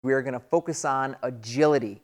We are going to focus on agility.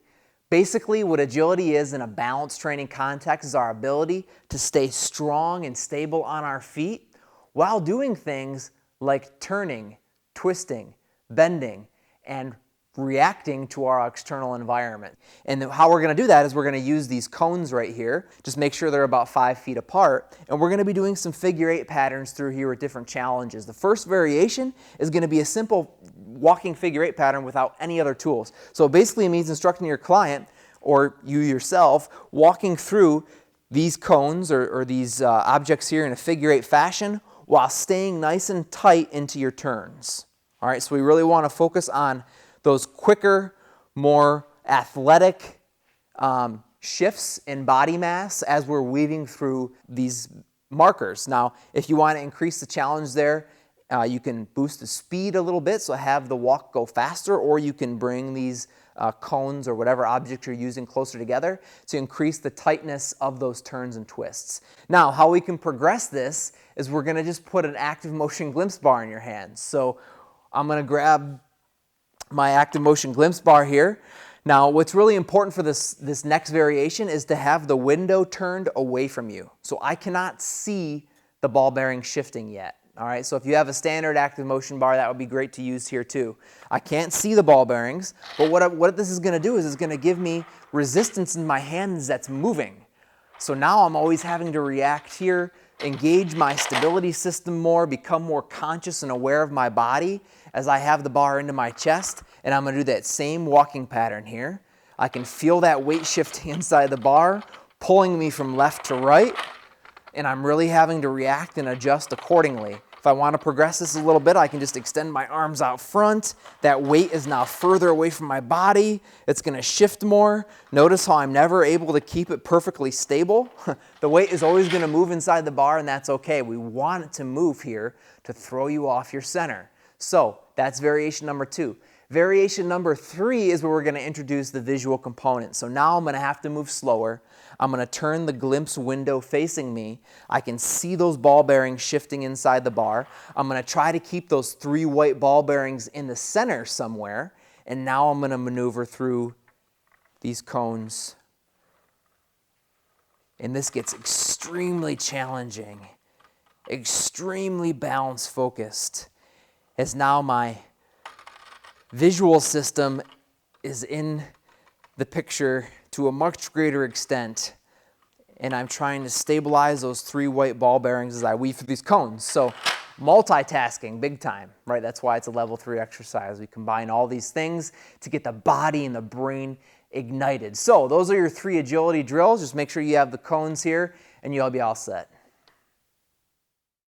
Basically, what agility is in a balance training context is our ability to stay strong and stable on our feet while doing things like turning, twisting, bending, and reacting to our external environment. And how we're going to do that is we're going to use these cones right here. Just make sure they're about 5 feet apart. And we're going to be doing some figure 8 patterns through here with different challenges. The first variation is going to be a simple walking figure 8 pattern without any other tools. So basically it means instructing your client or you yourself walking through these cones or these objects here in a figure 8 fashion while staying nice and tight into your turns. All right, so we really want to focus on those quicker, more athletic shifts in body mass as we're weaving through these markers. Now, if you want to increase the challenge there, you can boost the speed a little bit, so have the walk go faster, or you can bring these cones or whatever object you're using closer together to increase the tightness of those turns and twists. Now, how we can progress this is we're going to just put an active motion glimpse bar in your hands. So I'm going to grab my active motion glimpse bar here. Now, what's really important for this next variation is to have the window turned away from you. So I cannot see the ball bearing shifting yet. All right, so if you have a standard active motion bar, that would be great to use here too. I can't see the ball bearings, but what this is going to do is it's going to give me resistance in my hands that's moving. So now I'm always having to react here, engage my stability system more, become more conscious and aware of my body as I have the bar into my chest, and I'm going to do that same walking pattern here. I can feel that weight shifting inside the bar, pulling me from left to right, and I'm really having to react and adjust accordingly. If I want to progress this a little bit, I can just extend my arms out front. That weight is now further away from my body. It's going to shift more. Notice how I'm never able to keep it perfectly stable. The weight is always going to move inside the bar, and that's okay. We want it to move here to throw you off your center. So that's variation number 2. Variation number 3 is where we're going to introduce the visual component. So now I'm going to have to move slower. I'm going to turn the glimpse window facing me. I can see those ball bearings shifting inside the bar. I'm going to try to keep those 3 white ball bearings in the center somewhere. And now I'm going to maneuver through these cones. And this gets extremely challenging, extremely balance focused, as now my visual system is in the picture to a much greater extent, and I'm trying to stabilize those 3 white ball bearings as I weave through these cones. So multitasking, big time, right? That's why it's a level 3 exercise. We combine all these things to get the body and the brain ignited. So those are your 3 agility drills. Just make sure you have the cones here, and you'll be all set.